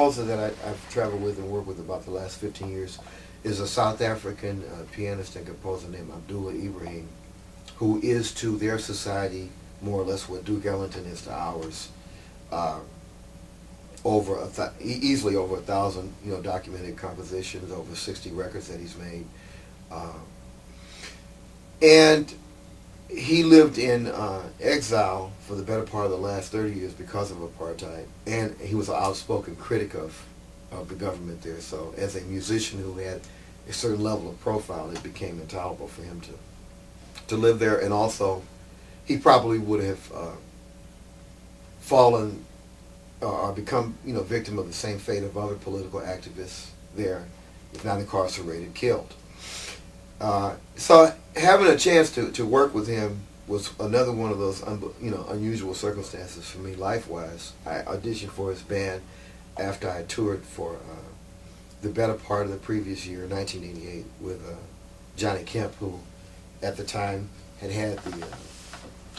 composer that I've traveled with and worked with about the last 15 years is a South African pianist and composer named Abdullah Ibrahim, who is to their society more or less what Duke Ellington is to ours. Easily over 1,000, documented compositions, over 60 records that he's made, and he lived in exile for the better part of the last 30 years because of apartheid, and he was an outspoken critic of the government there. So as a musician who had a certain level of profile, it became intolerable for him to live there, and also he probably would have fallen or become, victim of the same fate of other political activists there, if not incarcerated, killed. So having a chance to work with him was another one of those, unusual circumstances for me life-wise. I auditioned for his band after I toured for the better part of the previous year, 1988, with Johnny Kemp, who at the time had the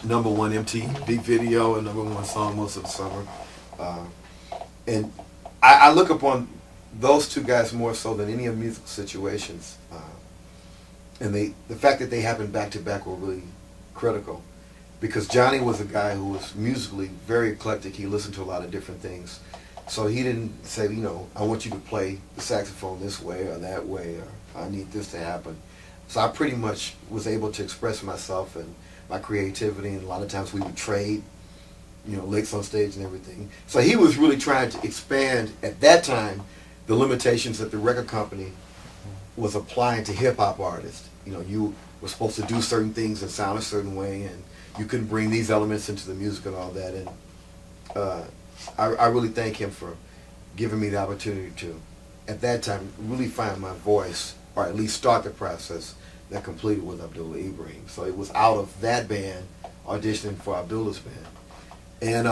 #1 MTV video and #1 song most of the summer. And I look upon those two guys more so than any of musical situations. And the fact that they happened back to back were really critical, because Johnny was a guy who was musically very eclectic. He listened to a lot of different things. So he didn't say, I want you to play the saxophone this way or that way, or I need this to happen. So I pretty much was able to express myself and my creativity, and a lot of times we would trade, licks on stage and everything. So he was really trying to expand, at that time, the limitations that the record company was applying to hip-hop artists. You were supposed to do certain things and sound a certain way, and you couldn't bring these elements into the music and all that. And I really thank him for giving me the opportunity to, at that time, really find my voice, or at least start the process that completed with Abdullah Ibrahim. So it was out of that band auditioning for Abdullah's band. And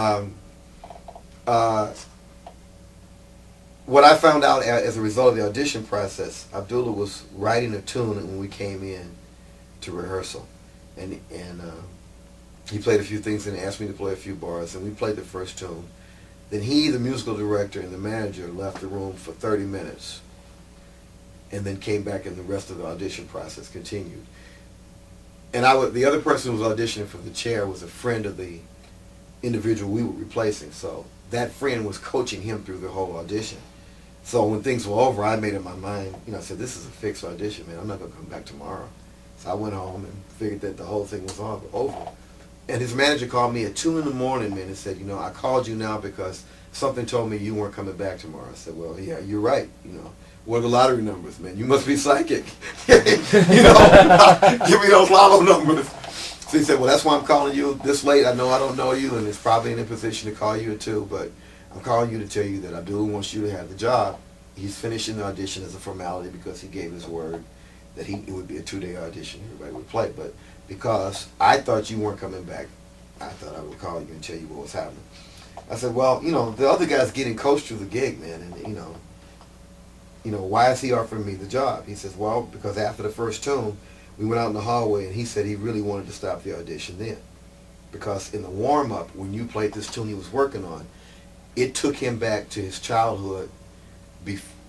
what I found out as a result of the audition process, Abdullah was writing a tune when we came in to rehearsal. And he played a few things and asked me to play a few bars, and we played the first tune. Then he, the musical director, and the manager left the room for 30 minutes and then came back, and the rest of the audition process continued. And the other person who was auditioning for the chair was a friend of the individual we were replacing. So that friend was coaching him through the whole audition. So when things were over, I made up my mind, I said, this is a fixed audition, man. I'm not going to come back tomorrow. So I went home and figured that the whole thing was over. And his manager called me at 2 in the morning, man, and said, I called you now because something told me you weren't coming back tomorrow. I said, well, yeah, you're right. What are the lottery numbers, man? You must be psychic. Give me those lotto numbers. So he said, well, that's why I'm calling you this late. I know I don't know you, and it's probably in a position to call you at 2, but I'm calling you to tell you that Abdullah wants you to have the job. He's finishing the audition as a formality because he gave his word that it would be a 2-day audition. Everybody would play. But because I thought you weren't coming back, I thought I would call you and tell you what was happening. I said, well, the other guy's getting coached through the gig, man, and, why is he offering me the job? He says, well, because after the first tune, we went out in the hallway, and he said he really wanted to stop the audition then. Because in the warm-up, when you played this tune he was working on, it took him back to his childhood,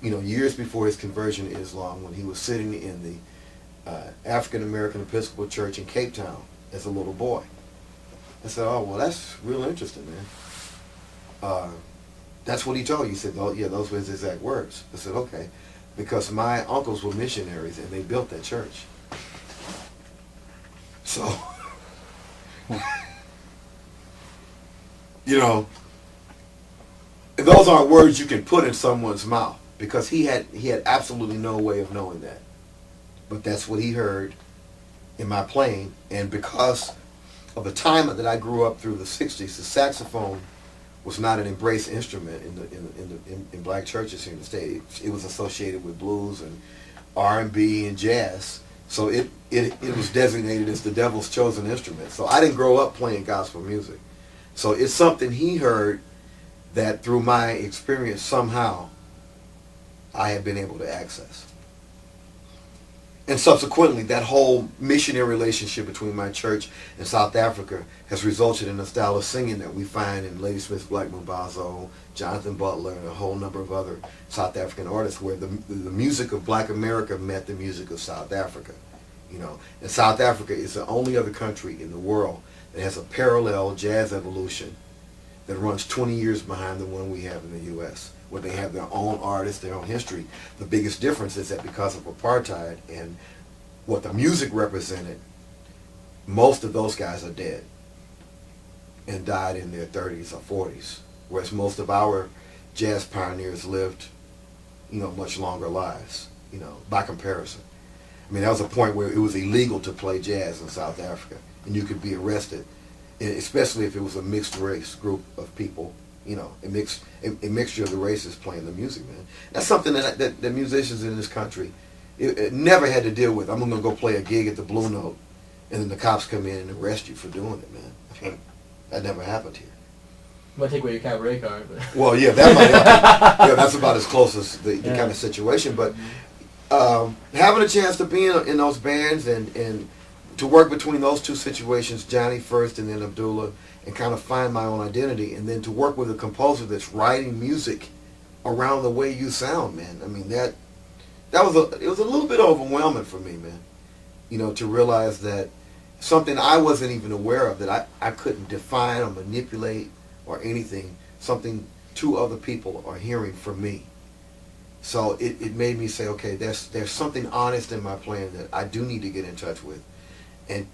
years before his conversion to Islam, when he was sitting in the African American Episcopal Church in Cape Town as a little boy. I said, oh, well, that's real interesting, man. That's what he told you. He said, oh, yeah, those were his exact words. I said, okay, because my uncles were missionaries, and they built that church. So, those aren't words you can put in someone's mouth, because he had absolutely no way of knowing that. But that's what he heard in my playing, and because of the time that I grew up through the 60s, the saxophone was not an embraced instrument in black churches here in the state. It was associated with blues and R&B and jazz. So it was designated as the devil's chosen instrument. So I didn't grow up playing gospel music. So it's something he heard that through my experience somehow I had been able to access. And subsequently, that whole missionary relationship between my church and South Africa has resulted in a style of singing that we find in Ladysmith Black Mambazo, Jonathan Butler, and a whole number of other South African artists, where the music of Black America met the music of South Africa. You know, and South Africa is the only other country in the world that has a parallel jazz evolution that runs 20 years behind the one we have in the U.S., where they have their own artists, their own history. The biggest difference is that because of apartheid and what the music represented, most of those guys are dead and died in their 30s or 40s, whereas most of our jazz pioneers lived, you know, much longer lives, you know, by comparison. I mean, that was a point where it was illegal to play jazz in South Africa, and you could be arrested, especially if it was a mixed race group of people. You know, a mixture of the races playing the music, man. That's something that musicians in this country it never had to deal with. I'm going to go play a gig at the Blue Note, and then the cops come in and arrest you for doing it, man. I mean, that never happened here. Might take away your cabaret card. But. Well, yeah, that might happen. Yeah, that's about as close as the kind of situation. But having a chance to be in those bands and to work between those two situations, Johnny first and then Abdullah, and kind of find my own identity, and then to work with a composer that's writing music around the way you sound, man. I mean, it was a little bit overwhelming for me, man. You know, to realize that something I wasn't even aware of, that I couldn't define or manipulate or anything, something two other people are hearing from me. So it made me say, okay, there's something honest in my playing that I do need to get in touch with. And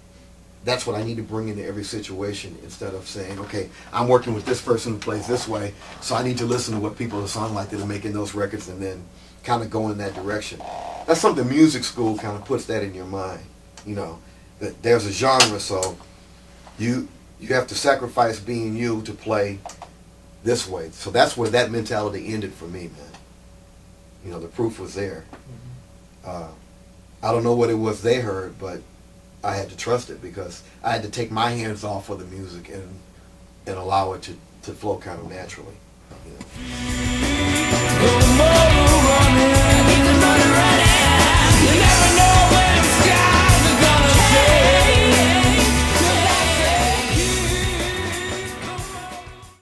that's what I need to bring into every situation, instead of saying, okay, I'm working with this person who plays this way, so I need to listen to what people sound like that are making those records, and then kind of go in that direction. That's something music school kind of puts that in your mind, you know, that there's a genre, so you have to sacrifice being you to play this way. So that's where that mentality ended for me, man. You know, the proof was there. I don't know what it was they heard, but I had to trust it, because I had to take my hands off of the music and allow it to flow kind of naturally. You know?